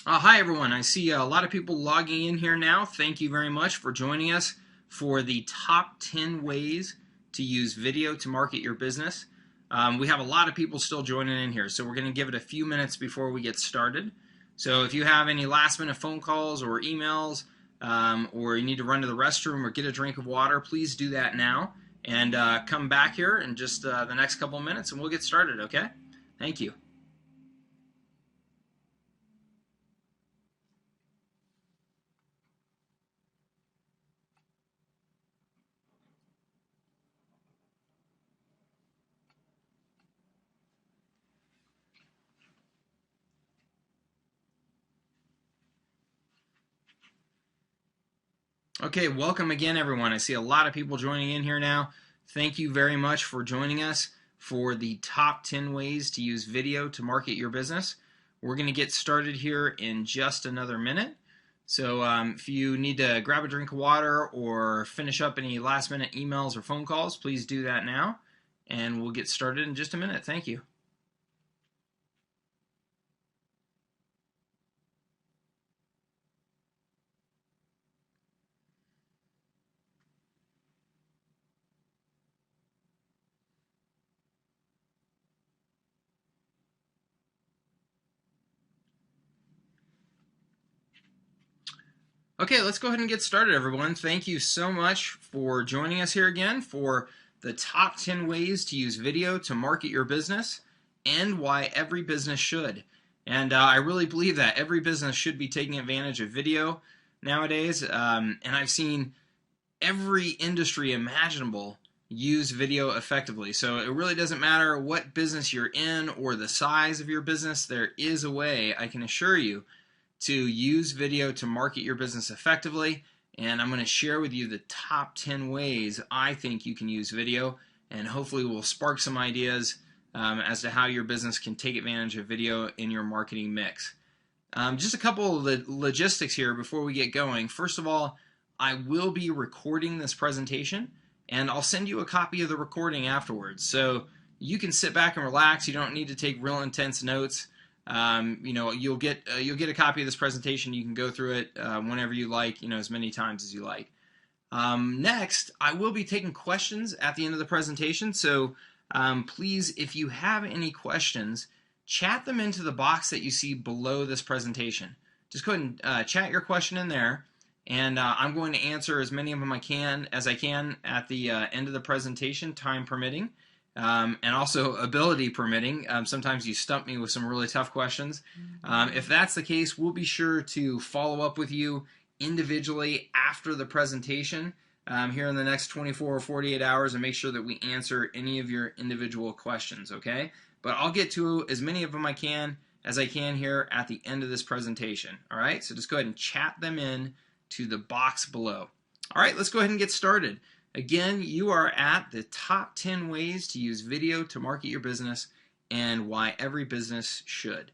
Hi everyone, I see a lot of people logging in here now. Thank you very much for joining us for the top 10 ways to use video to market your business. We have a lot of people still joining in here, so we're going to give it a few minutes before we get started. So if you have any last minute phone calls or emails, or you need to run to the restroom or get a drink of water, please do that now and come back here in just the next couple of minutes and we'll get started, okay? Thank you. Okay, welcome again, everyone. I see a lot of people joining in here now. Thank you very much for joining us for the top 10 ways to use video to market your business. We're going to get started here in just another minute. So if you need to grab a drink of water or finish up any last minute emails or phone calls, please do that now. And we'll get started in just a minute. Thank you. Okay, let's go ahead and get started, everyone. Thank you so much for joining us here again for the top 10 ways to use video to market your business and why every business should. And I really believe that every business should be taking advantage of video nowadays. And I've seen every industry imaginable use video effectively. So it really doesn't matter what business you're in or the size of your business, there is a way, I can assure you, to use video to market your business effectively, and I'm going to share with you the top 10 ways I think you can use video, and hopefully we'll spark some ideas as to how your business can take advantage of video in your marketing mix. Just a couple of the logistics here before we get going. First of all, I will be recording this presentation, and I'll send you a copy of the recording afterwards, so you can sit back and relax. You don't need to take real intense notes. You'll get a copy of this presentation. You can go through it whenever you like, as many times as you like. Next, I will be taking questions at the end of the presentation. So please, if you have any questions, chat them into the box that you see below this presentation. Just go ahead and chat your question in there, and I'm going to answer as many of them as I can at the end of the presentation, time permitting. And also ability permitting. Sometimes you stump me with some really tough questions. If that's the case, we'll be sure to follow up with you individually after the presentation here in the next 24 or 48 hours and make sure that we answer any of your individual questions, okay? But I'll get to as many of them as I can here at the end of this presentation, all right? So just go ahead and chat them in to the box below. All right, let's go ahead and get started. Again, you are at the top 10 ways to use video to market your business and why every business should.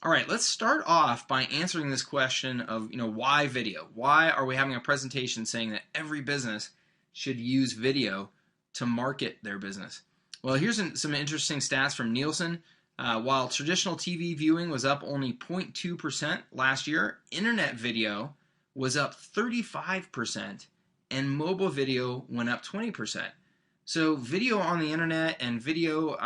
All right, let's start off by answering this question of, why video? Why are we having a presentation saying that every business should use video to market their business? Well, here's some interesting stats from Nielsen. While traditional TV viewing was up only 0.2% last year, internet video was up 35%. And mobile video went up 20%. So video on the internet and video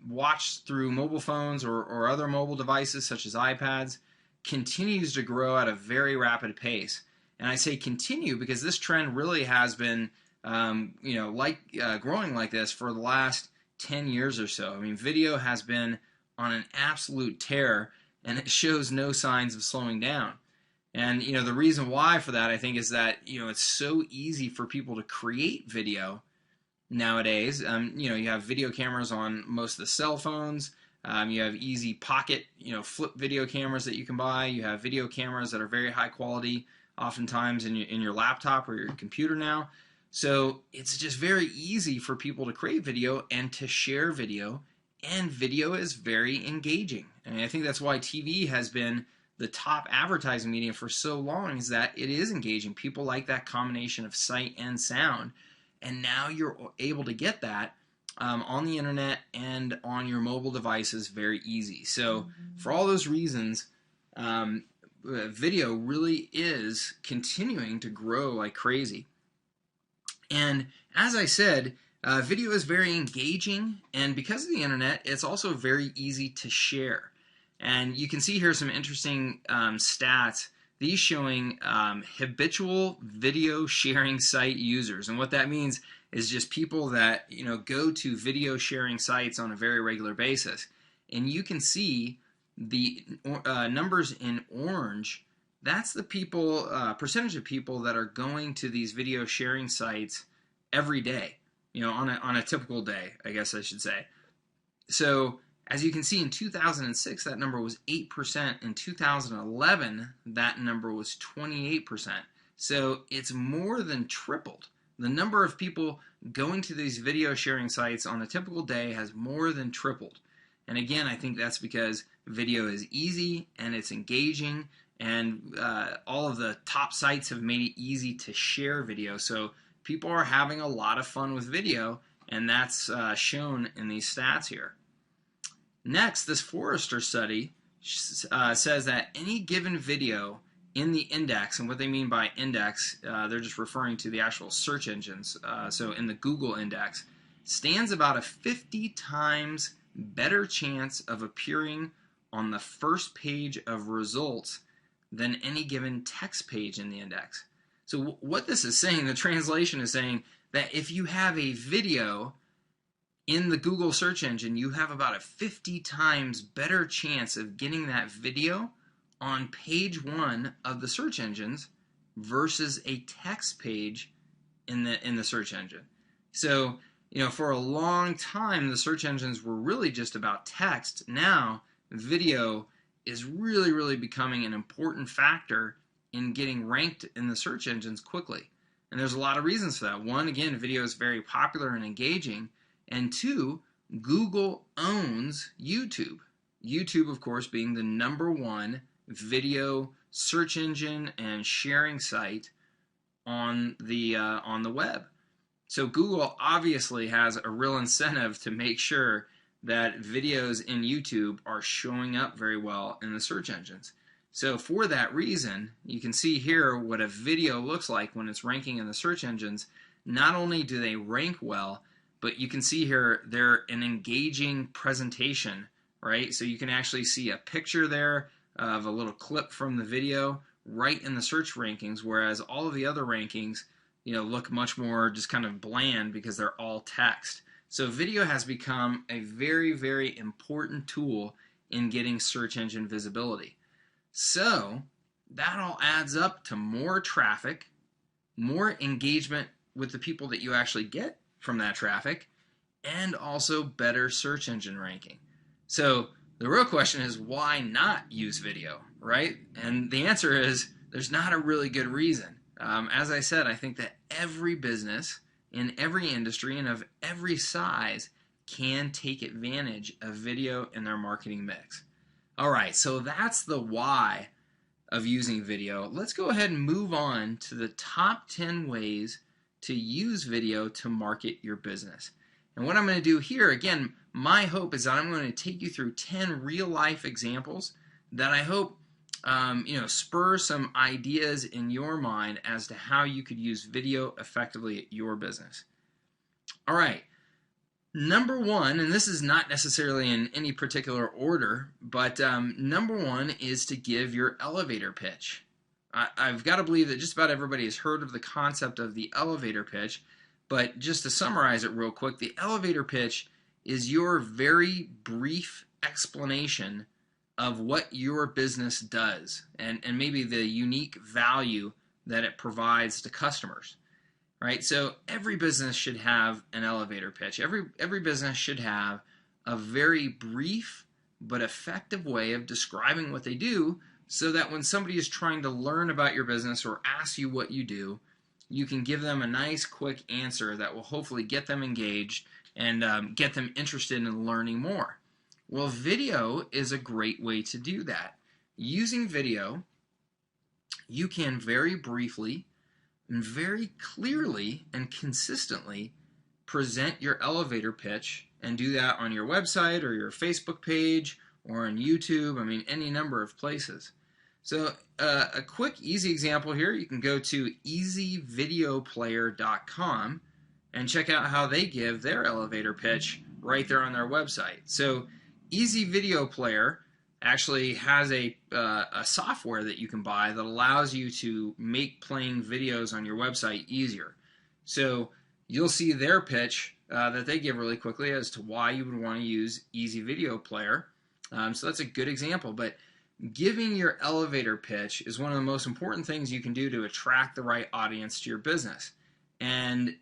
watched through mobile phones or other mobile devices such as iPads continues to grow at a very rapid pace. And I say continue because this trend really has been growing like this for the last 10 years or so. I mean, video has been on an absolute tear and it shows no signs of slowing down. And, the reason why for that, I think, is that, it's so easy for people to create video nowadays. You have video cameras on most of the cell phones. You have easy pocket, flip video cameras that you can buy. You have video cameras that are very high quality, oftentimes in your laptop or your computer now. So it's just very easy for people to create video and to share video. And video is very engaging. And I think that's why TV has been the top advertising medium for so long, is that it is engaging. People like that combination of sight and sound, and now you're able to get that on the internet and on your mobile devices very easy. So for all those reasons, video really is continuing to grow like crazy. And as I said, video is very engaging, and because of the internet, it's also very easy to share. And you can see here some interesting stats, these showing habitual video sharing site users. And what that means is just people that go to video sharing sites on a very regular basis. And you can see the numbers in orange. That's the people percentage of people that are going to these video sharing sites every day, on a typical day, I guess I should say. So as you can see, in 2006 that number was 8%. In 2011 that number was 28%. So it's more than tripled. The number of people going to these video sharing sites on a typical day has more than tripled. And again, I think that's because video is easy and it's engaging, and all of the top sites have made it easy to share video. So people are having a lot of fun with video, and that's shown in these stats here. Next, this Forrester study says that any given video in the index, and what they mean by index, they're just referring to the actual search engines, so in the Google index, stands about a 50 times better chance of appearing on the first page of results than any given text page in the index. So what this is saying, the translation is saying that if you have a video in the Google search engine, you have about a 50 times better chance of getting that video on page 1 of the search engines versus a text page in the search engine. So, for a long time the search engines were really just about text. Now video is really, really becoming an important factor in getting ranked in the search engines quickly. And there's a lot of reasons for that. One, again, video is very popular and engaging. And two, Google owns YouTube. YouTube, of course, being the #1 video search engine and sharing site on the web. So Google obviously has a real incentive to make sure that videos in YouTube are showing up very well in the search engines. So for that reason, you can see here what a video looks like when it's ranking in the search engines. Not only do they rank well, but you can see here they're an engaging presentation, right? So you can actually see a picture there of a little clip from the video right in the search rankings, whereas all of the other rankings, look much more just kind of bland because they're all text. So video has become a very, very important tool in getting search engine visibility. So that all adds up to more traffic, more engagement with the people that you actually get from that traffic, and also better search engine ranking. So the real question is, why not use video, right? And the answer is there's not a really good reason. As I said, I think that every business in every industry and of every size can take advantage of video in their marketing mix. All right, so that's the why of using video. Let's go ahead and move on to the top 10 ways to use video to market your business. And what I'm going to do here, again, my hope is that I'm going to take you through 10 real-life examples that I hope spur some ideas in your mind as to how you could use video effectively at your business. All right, #1, and this is not necessarily in any particular order, but #1 is to give your elevator pitch. I've got to believe that just about everybody has heard of the concept of the elevator pitch, but just to summarize it real quick, the elevator pitch is your very brief explanation of what your business does and maybe the unique value that it provides to customers, right? So every business should have an elevator pitch. Every business should have a very brief but effective way of describing what they do, so that when somebody is trying to learn about your business or ask you what you do, you can give them a nice quick answer that will hopefully get them engaged and get them interested in learning more. Well, video is a great way to do that. Using video, you can very briefly and very clearly and consistently present your elevator pitch, and do that on your website or your Facebook page or on YouTube, any number of places. So a quick, easy example here, you can go to easyvideoplayer.com and check out how they give their elevator pitch right there on their website. So Easy Video Player actually has a software that you can buy that allows you to make playing videos on your website easier. So you'll see their pitch that they give really quickly as to why you would want to use Easy Video Player. So that's a good example. But giving your elevator pitch is one of the most important things you can do to attract the right audience to your business. And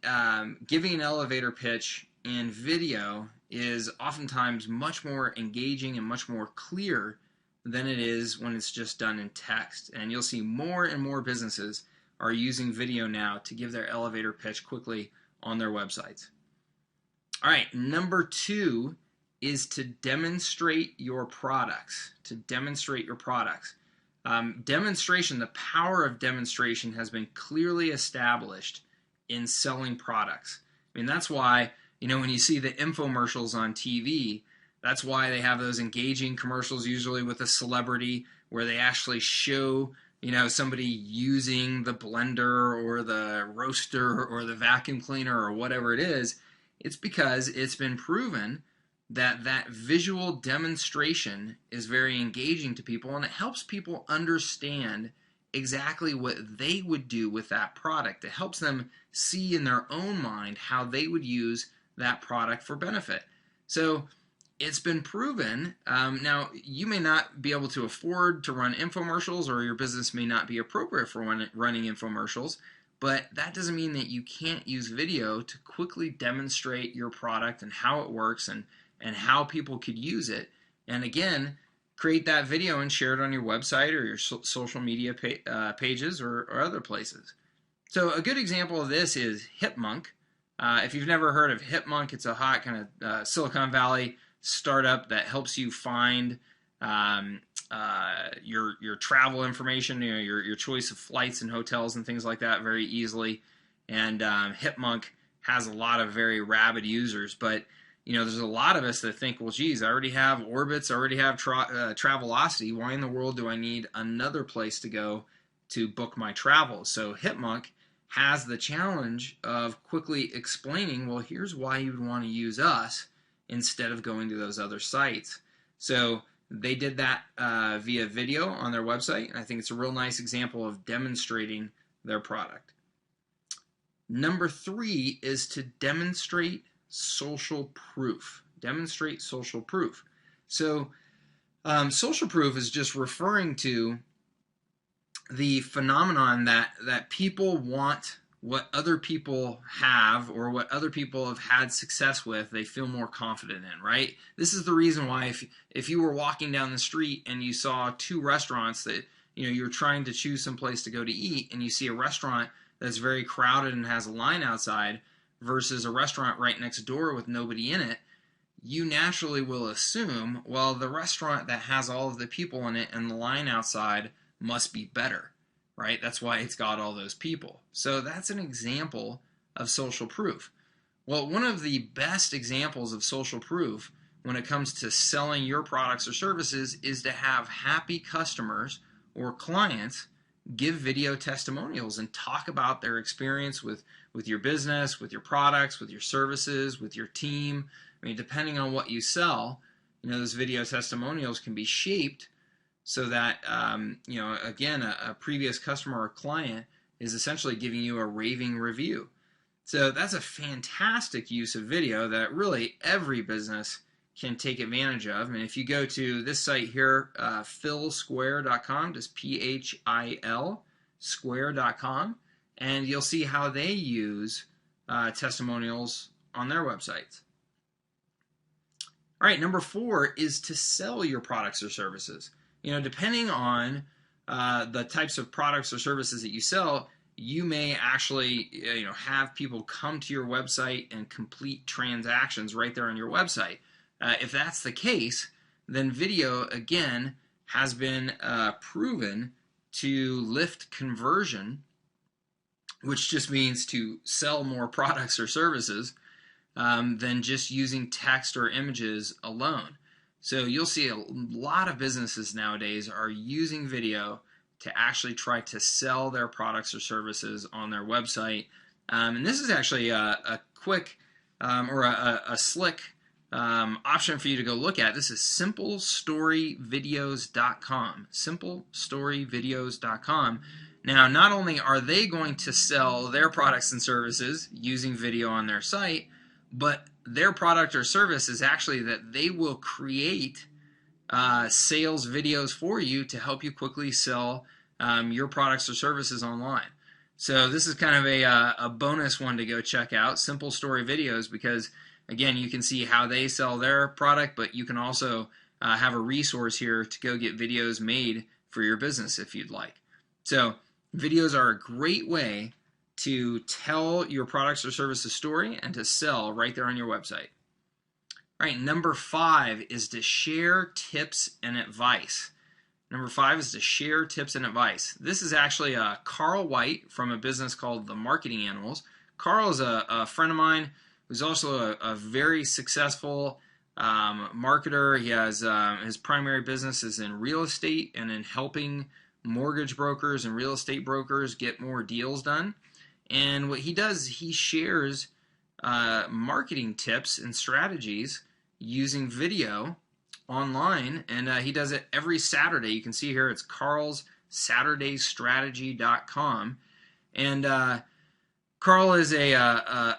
giving an elevator pitch in video is oftentimes much more engaging and much more clear than it is when it's just done in text. And you'll see more and more businesses are using video now to give their elevator pitch quickly on their websites. All right, number 2 is to demonstrate your products. Demonstration, the power of demonstration has been clearly established in selling products. I mean, that's why, when you see the infomercials on TV, that's why they have those engaging commercials, usually with a celebrity, where they actually show, somebody using the blender or the roaster or the vacuum cleaner or whatever it is. It's because it's been proven that visual demonstration is very engaging to people, and it helps people understand exactly what they would do with that product. It helps them see in their own mind how they would use that product for benefit. So it's been proven. Now, you may not be able to afford to run infomercials, or your business may not be appropriate for running infomercials, but that doesn't mean that you can't use video to quickly demonstrate your product and how it works and how people could use it. And again, create that video and share it on your website or your social media pages or other places. So a good example of this is Hipmunk. If you've never heard of Hipmunk, it's a hot kind of Silicon Valley startup that helps you find your travel information, your choice of flights and hotels and things like that very easily. And Hipmunk has a lot of very rabid users, but there's a lot of us that think, well, geez, I already have Orbitz, I already have Travelocity. Why in the world do I need another place to go to book my travel? So Hipmunk has the challenge of quickly explaining, well, here's why you would want to use us instead of going to those other sites. So they did that via video on their website, and I think it's a real nice example of demonstrating their product. Number 3 is to demonstrate social proof. Demonstrate social proof. So social proof is just referring to the phenomenon that people want what other people have or what other people have had success with, they feel more confident in, right? This is the reason why if you were walking down the street and you saw 2 restaurants that, you're trying to choose some place to go to eat, and you see a restaurant that's very crowded and has a line outside versus a restaurant right next door with nobody in it, you naturally will assume, well, the restaurant that has all of the people in it and the line outside must be better, right? That's why it's got all those people. So that's an example of social proof. Well, one of the best examples of social proof when it comes to selling your products or services is to have happy customers or clients give video testimonials and talk about their experience with your business, with your products, with your services, with your team. I mean, depending on what you sell, those video testimonials can be shaped so that, again, a previous customer or client is essentially giving you a raving review. So that's a fantastic use of video that really every business can take advantage of. And if you go to this site here, philsquare.com, just PHIL, square.com, and you'll see how they use testimonials on their websites. All right, number 4 is to sell your products or services. Depending on the types of products or services that you sell, you may actually have people come to your website and complete transactions right there on your website. If that's the case, then video, again, has been proven to lift conversion, which just means to sell more products or services than just using text or images alone. So you'll see a lot of businesses nowadays are using video to actually try to sell their products or services on their website. And this is actually a quick or a slick option for you to go look at. This is simplestoryvideos.com. Simplestoryvideos.com. Now, not only are they going to sell their products and services using video on their site, but their product or service is actually that they will create sales videos for you to help you quickly sell your products or services online. So this is kind of a bonus one to go check out, Simple Story Videos, because again, you can see how they sell their product, but you can also have a resource here to go get videos made for your business if you'd like. So videos are a great way to tell your products or services story and to sell right there on your website. All right, number 5 is to share tips and advice. Number 5 is to share tips and advice. This is actually Carl White from a business called The Marketing Animals. Carl is a friend of mine who's also a very successful marketer. He has his primary business is in real estate and in helping mortgage brokers and real estate brokers get more deals done. And what he does, he shares marketing tips and strategies using video online, and he does it every Saturday. You can see here it's carlssaturdaystrategy.com, and Carl is a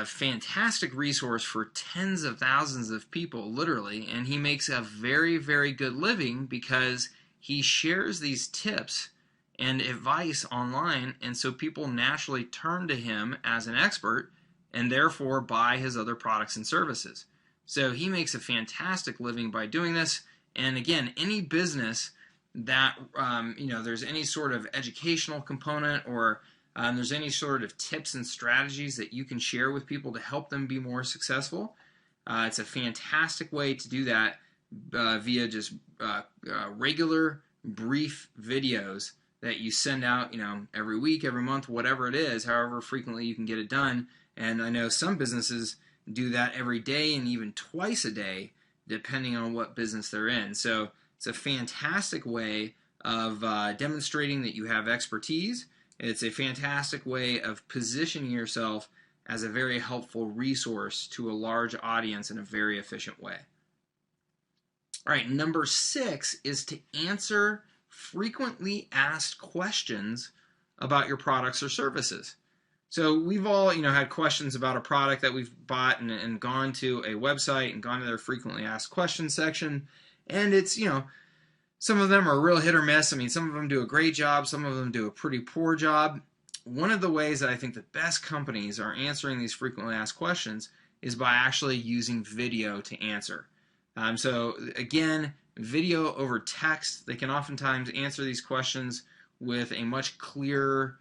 fantastic resource for tens of thousands of people, literally, and he makes a very, very good living because he shares these tips and advice online, and so people naturally turn to him as an expert and therefore buy his other products and services. So he makes a fantastic living by doing this. And again, any business that there's any sort of educational component or there's any sort of tips and strategies that you can share with people to help them be more successful, it's a fantastic way to do that via just regular, brief videos that you send out, every week, every month, whatever it is, however frequently you can get it done. And I know some businesses do that every day and even twice a day, depending on what business they're in. So it's a fantastic way of demonstrating that you have expertise. It's a fantastic way of positioning yourself as a very helpful resource to a large audience in a very efficient way. All right, number 6 is to answer frequently asked questions about your products or services. So we've all, had questions about a product that we've bought and gone to a website and gone to their frequently asked questions section. And it's, some of them are real hit or miss. I mean, some of them do a great job. Some of them do a pretty poor job. One of the ways that I think the best companies are answering these frequently asked questions is by actually using video to answer. So again, video over text, they can oftentimes answer these questions with a much clearer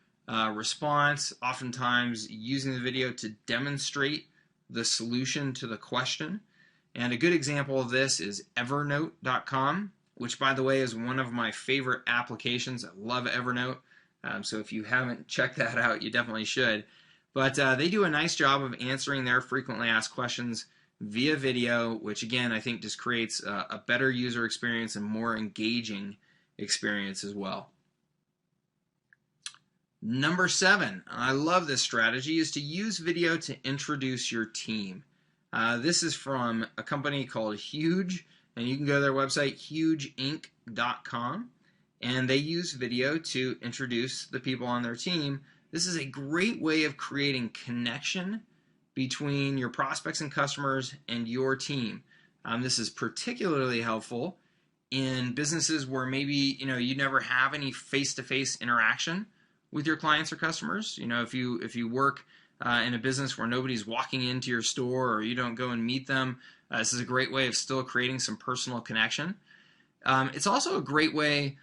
response, oftentimes using the video to demonstrate the solution to the question. And a good example of this is Evernote.com, which, by the way, is one of my favorite applications. I love Evernote. So if you haven't checked that out, you definitely should. But they do a nice job of answering their frequently asked questions via video, which, again, I think just creates a better user experience and more engaging experience as well. Number 7, I love this strategy, is to use video to introduce your team. This is from a company called Huge, and you can go to their website, hugeinc.com, and they use video to introduce the people on their team. This is a great way of creating connection between your prospects and customers and your team. This is particularly helpful in businesses where maybe you never have any face-to-face interaction with your clients or customers. If you work in a business where nobody's walking into your store or you don't go and meet them, this is a great way of still creating some personal connection. It's also a great way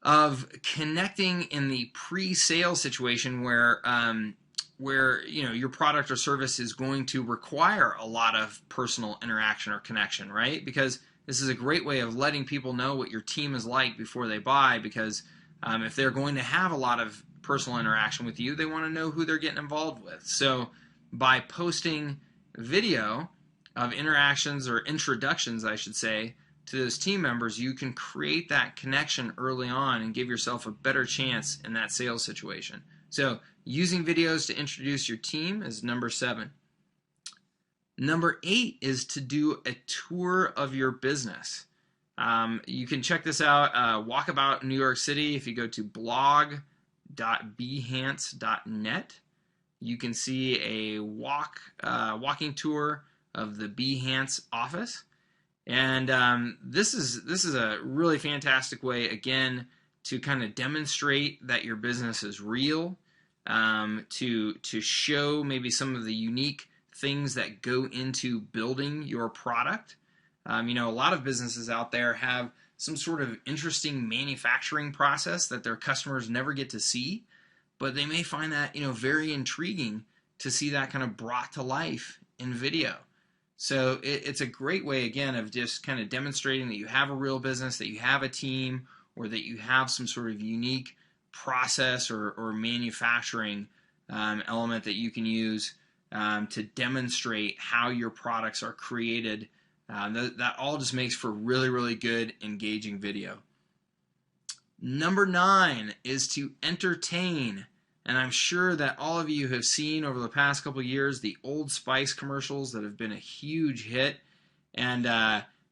of connecting in the pre-sale situation where your product or service is going to require a lot of personal interaction or connection, right? Because this is a great way of letting people know what your team is like before they buy, because if they're going to have a lot of personal interaction with you, they want to know who they're getting involved with. So by posting video of interactions or introductions, I should say, to those team members, you can create that connection early on and give yourself a better chance in that sales situation. So using videos to introduce your team is number 7. Number 8 is to do a tour of your business. You can check this out, Walkabout New York City. If you go to blog.behance.net, you can see a walking tour of the Behance office. And this is a really fantastic way, again, to kind of demonstrate that your business is real, to show maybe some of the unique things that go into building your product. A lot of businesses out there have some sort of interesting manufacturing process that their customers never get to see, but they may find that very intriguing to see that kind of brought to life in video. So it's a great way, again, of just kind of demonstrating that you have a real business, that you have a team, or that you have some sort of unique process or manufacturing element that you can use to demonstrate how your products are created. That all just makes for really, really good, engaging video. Number 9 is to entertain. And I'm sure that all of you have seen over the past couple of years the Old Spice commercials that have been a huge hit. And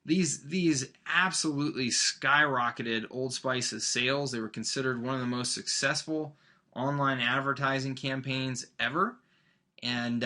these absolutely skyrocketed Old Spice's sales. They were considered one of the most successful online advertising campaigns ever. And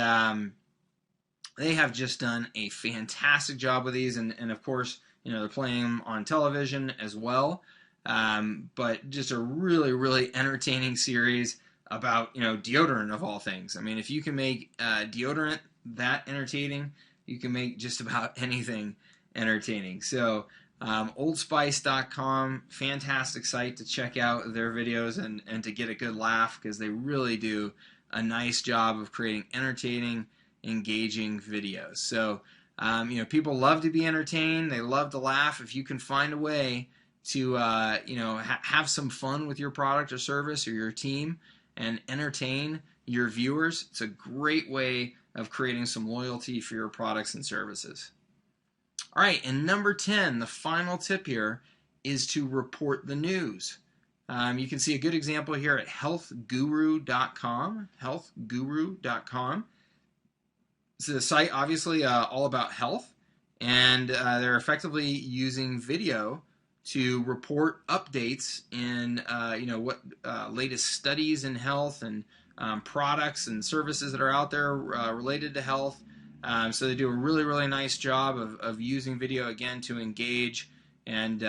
they have just done a fantastic job with these. And of course, they're playing them on television as well. But just a really, really entertaining series about deodorant of all things. I mean, if you can make deodorant that entertaining, you can make just about anything entertaining. So oldspice.com, fantastic site to check out their videos and to get a good laugh, because they really do a nice job of creating entertaining, engaging videos. So people love to be entertained, they love to laugh. If you can find a way to have some fun with your product or service or your team and entertain your viewers, it's a great way of creating some loyalty for your products and services. All right, and number 10, the final tip here, is to report the news. You can see a good example here at healthguru.com. Healthguru.com. This is a site, obviously, all about health, and they're effectively using video to report updates in what latest studies in health and products and services that are out there related to health. So they do a really, really nice job of using video, again, to engage and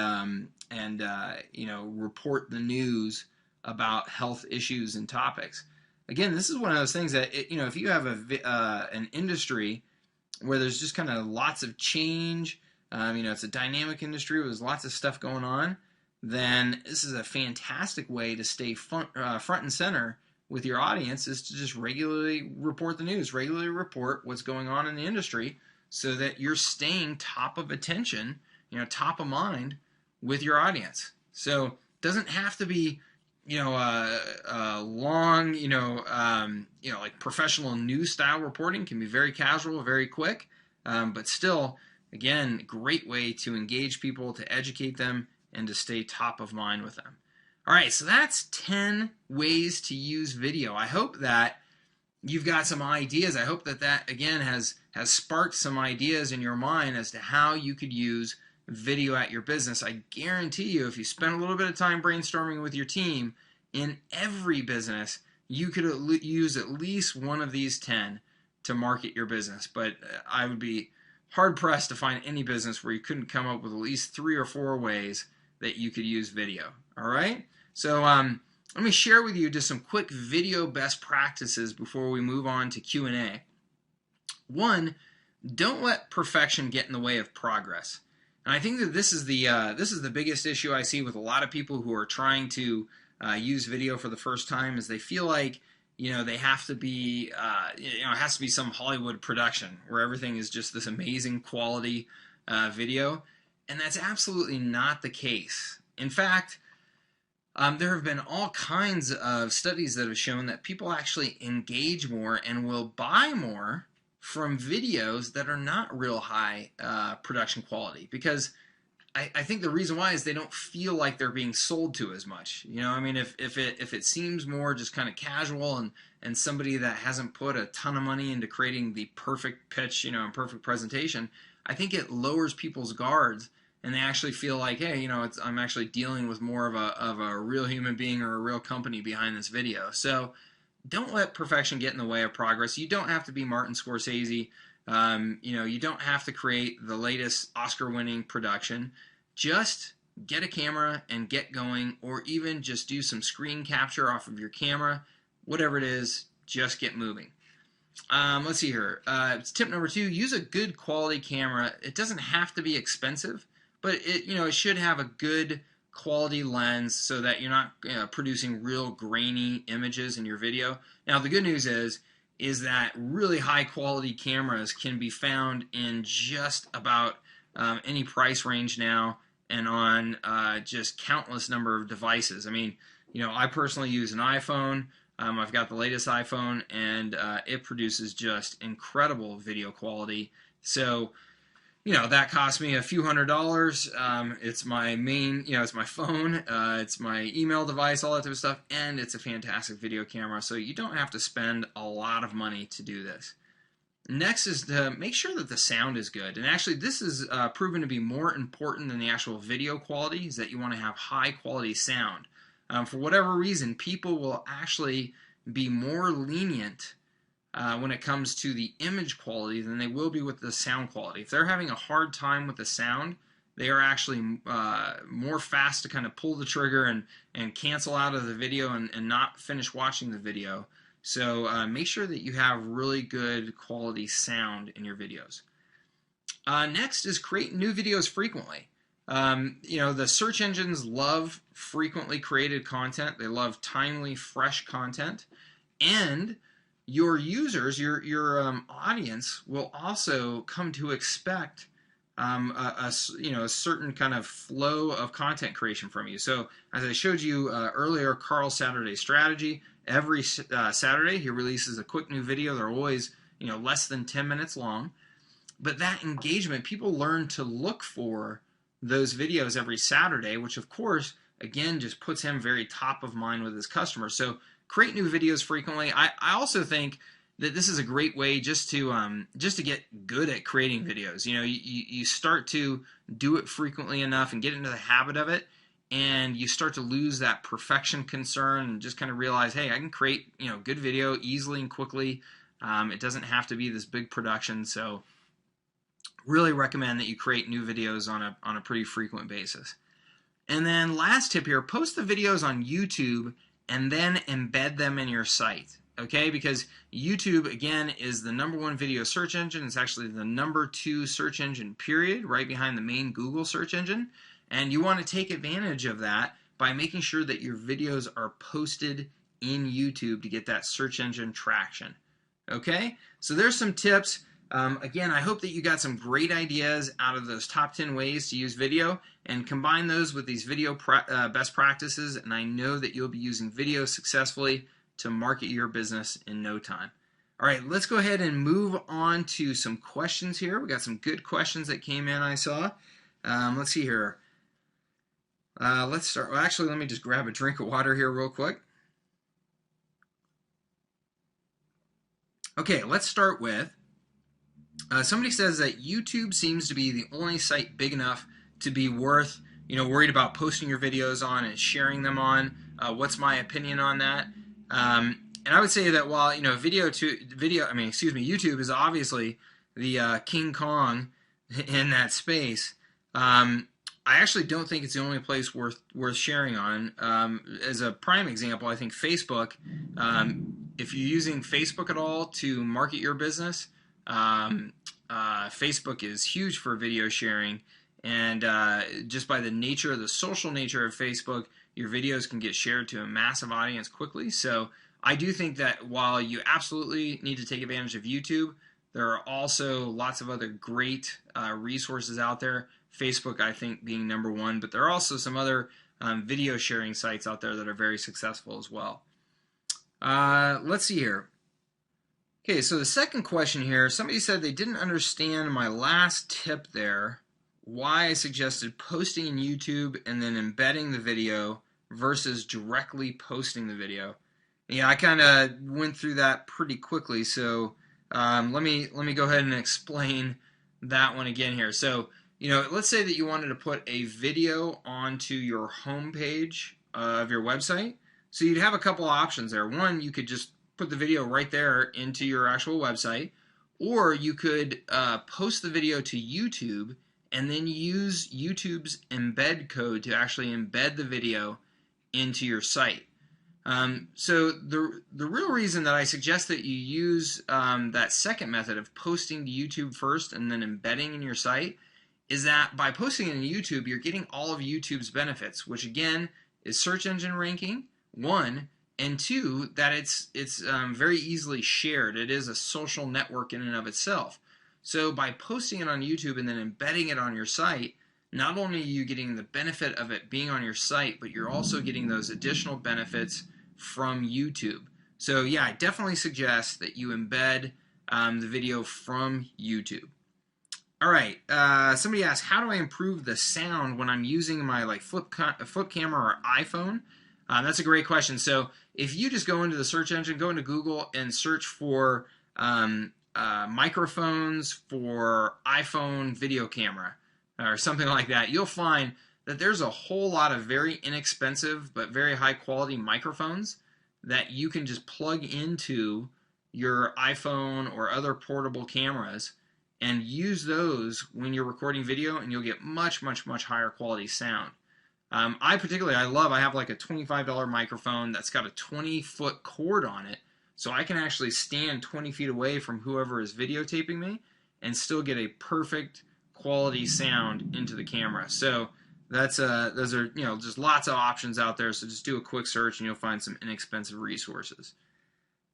report the news about health issues and topics. Again, this is one of those things that if you have an industry where there's just kind of lots of change, it's a dynamic industry where there's lots of stuff going on, then this is a fantastic way to stay front and center with your audience, is to just regularly report the news, regularly report what's going on in the industry, so that you're staying top of attention, top of mind with your audience. So it doesn't have to be, long, like professional news style reporting. Can be very casual, very quick, but still, again, great way to engage people, to educate them, and to stay top of mind with them. All right, so that's 10 ways to use video. I hope that you've got some ideas. I hope that again has sparked some ideas in your mind as to how you could use video at your business. I guarantee you, if you spend a little bit of time brainstorming with your team, in every business, you could use at least one of these 10 to market your business. But I would be hard-pressed to find any business where you couldn't come up with at least 3 or 4 ways that you could use video. All right? So let me share with you just some quick video best practices before we move on to Q&A. 1, don't let perfection get in the way of progress. And I think that this is the biggest issue I see with a lot of people who are trying to use video for the first time, is they feel like they have to be it has to be some Hollywood production where everything is just this amazing quality video, and that's absolutely not the case. In fact, there have been all kinds of studies that have shown that people actually engage more and will buy more from videos that are not real high production quality, because I think the reason why is they don't feel like they're being sold to as much. You know, I mean, if it seems more just kind of casual and somebody that hasn't put a ton of money into creating the perfect pitch, you know, and perfect presentation, I think it lowers people's guards and they actually feel like, hey, you know, I'm actually dealing with more of a real human being or a real company behind this video. So don't let perfection get in the way of progress. You don't have to be Martin Scorsese. You know, you don't have to create the latest Oscar-winning production. Just get a camera and get going, or even just do some screen capture off of your camera. Whatever it is, just get moving. Let's see here. Tip number 2: use a good quality camera. It doesn't have to be expensive, but it should have a good quality lens so that you're not producing real grainy images in your video. Now the good news is that really high quality cameras can be found in just about any price range now and on just countless number of devices. I mean, I personally use an iPhone. I've got the latest iPhone, and it produces just incredible video quality. So that cost me a few $100s. It's my main, it's my phone, it's my email device, all that type of stuff, and it's a fantastic video camera. So you don't have to spend a lot of money to do this. Next is to make sure that the sound is good. And actually, this is proven to be more important than the actual video quality, is that you want to have high quality sound. For whatever reason, people will actually be more lenient when it comes to the image quality than they will be with the sound quality. If they're having a hard time with the sound, they are actually more fast to kind of pull the trigger and cancel out of the video and not finish watching the video. So make sure that you have really good quality sound in your videos. Next is create new videos frequently. The search engines love frequently created content. They love timely, fresh content. And your users, your audience, will also come to expect a certain kind of flow of content creation from you. So as I showed you earlier, Carl's Saturday Strategy, every Saturday he releases a quick new video. They're always less than 10 minutes long. But that engagement, people learn to look for those videos every Saturday, which of course, again, just puts him very top of mind with his customers. So create new videos frequently. I also think that this is a great way just to get good at creating videos. You start to do it frequently enough and get into the habit of it, and you start to lose that perfection concern and just kind of realize, hey, I can create good video easily and quickly. It doesn't have to be this big production. So really recommend that you create new videos on a pretty frequent basis. And then last tip here, post the videos on YouTube and then embed them in your site, okay? Because YouTube, again, is the #1 video search engine. It's actually the #2 search engine, period, right behind the main Google search engine. And you want to take advantage of that by making sure that your videos are posted in YouTube to get that search engine traction, okay? So there's some tips. Again, I hope that you got some great ideas out of those top 10 ways to use video and combine those with these video best practices, and I know that you'll be using video successfully to market your business in no time. All right, let's go ahead and move on to some questions here. We got some good questions that came in, I saw. Let's see here. Let's start. Well, actually, let me just grab a drink of water here real quick. Okay, let's start with somebody says that YouTube seems to be the only site big enough to be worth, worried about posting your videos on and sharing them on. What's my opinion on that? And I would say that while YouTube is obviously the King Kong in that space. I actually don't think it's the only place worth sharing on. As a prime example, I think Facebook. If you're using Facebook at all to market your business, Facebook is huge for video sharing, and just by the social nature of Facebook, your videos can get shared to a massive audience quickly. So I do think that while you absolutely need to take advantage of YouTube, there are also lots of other great resources out there. Facebook, I think, being #1, but there are also some other video sharing sites out there that are very successful as well. Let's see here. Okay, so the second question here, somebody said they didn't understand my last tip there why I suggested posting in YouTube and then embedding the video versus directly posting the video. Yeah, I kind of went through that pretty quickly, so let me go ahead and explain that one again here. So, let's say that you wanted to put a video onto your home page of your website. So you'd have a couple options there. One, you could just put the video right there into your actual website, or you could post the video to YouTube and then use YouTube's embed code to actually embed the video into your site. So the real reason that I suggest that you use that second method of posting to YouTube first and then embedding in your site is that by posting it in YouTube, you're getting all of YouTube's benefits, which again is search engine ranking, one, and two, that it's very easily shared. It is a social network in and of itself. So by posting it on YouTube and then embedding it on your site, not only are you getting the benefit of it being on your site, but you're also getting those additional benefits from YouTube. So yeah, I definitely suggest that you embed the video from YouTube. All right, somebody asked, how do I improve the sound when I'm using my flip camera or iPhone? That's a great question. So if you just go into the search engine, go into Google and search for microphones for iPhone video camera or something like that, you'll find that there's a whole lot of very inexpensive but very high quality microphones that you can just plug into your iPhone or other portable cameras and use those when you're recording video, and you'll get much, much, much higher quality sound. I have like a $25 microphone that's got a 20-foot cord on it, so I can actually stand 20 feet away from whoever is videotaping me and still get a perfect quality sound into the camera. So those are just lots of options out there. So just do a quick search and you'll find some inexpensive resources.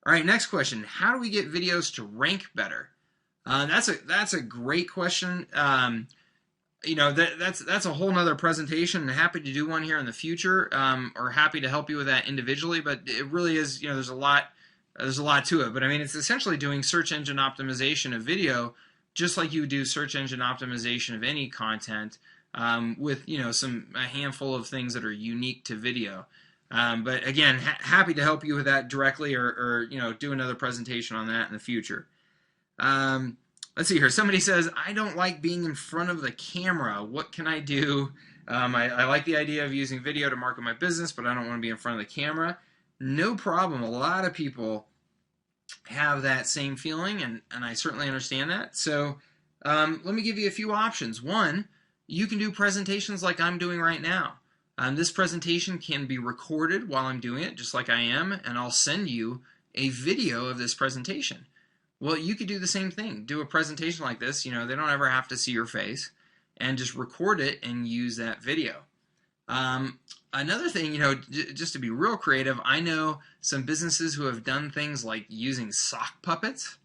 All right, next question: how do we get videos to rank better? That's a great question. That's a whole nother presentation, and happy to do one here in the future, or happy to help you with that individually. But it really is, there's a lot to it. But I mean, it's essentially doing search engine optimization of video, just like you would do search engine optimization of any content, with a handful of things that are unique to video. But again, happy to help you with that directly, or do another presentation on that in the future. Let's see here. Somebody says, I don't like being in front of the camera. What can I do? I like the idea of using video to market my business, but I don't want to be in front of the camera. No problem. A lot of people have that same feeling, and I certainly understand that. So let me give you a few options. One, you can do presentations like I'm doing right now. This presentation can be recorded while I'm doing it, just like I am, and I'll send you a video of this presentation. Well, you could do the same thing. Do a presentation like this. They don't ever have to see your face, and just record it and use that video. Another thing, just to be real creative, I know some businesses who have done things like using sock puppets,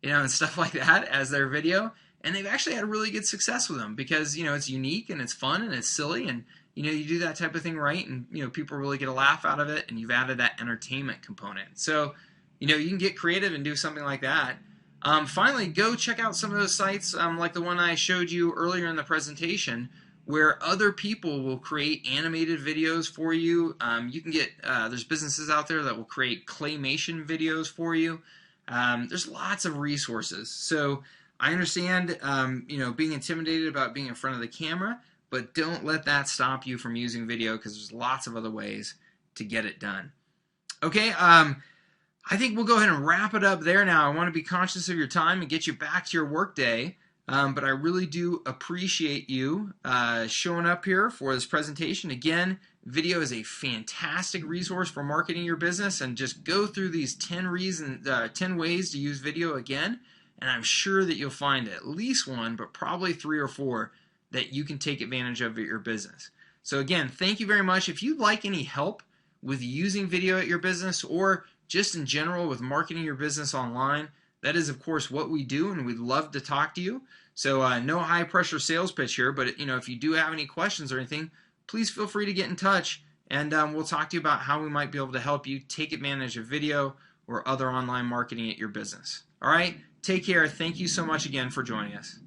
and stuff like that as their video, and they've actually had really good success with them because, it's unique and it's fun and it's silly, and, you do that type of thing right, and, people really get a laugh out of it, and you've added that entertainment component. So, you can get creative and do something like that. Finally, go check out some of those sites like the one I showed you earlier in the presentation, where other people will create animated videos for you. You can get, there's businesses out there that will create claymation videos for you. There's lots of resources. So I understand, being intimidated about being in front of the camera, but don't let that stop you from using video, because there's lots of other ways to get it done. Okay, I think we'll go ahead and wrap it up there now. I want to be conscious of your time and get you back to your workday, but I really do appreciate you showing up here for this presentation. Again, video is a fantastic resource for marketing your business, and just go through these 10 ways to use video again, and I'm sure that you'll find at least one, but probably 3 or 4 that you can take advantage of at your business. So again, thank you very much. If you'd like any help with using video at your business, or just in general with marketing your business online, that is of course what we do, and we'd love to talk to you. So no high pressure sales pitch here, but if you do have any questions or anything, please feel free to get in touch, and we'll talk to you about how we might be able to help you take advantage of video or other online marketing at your business. All right, take care. Thank you so much again for joining us.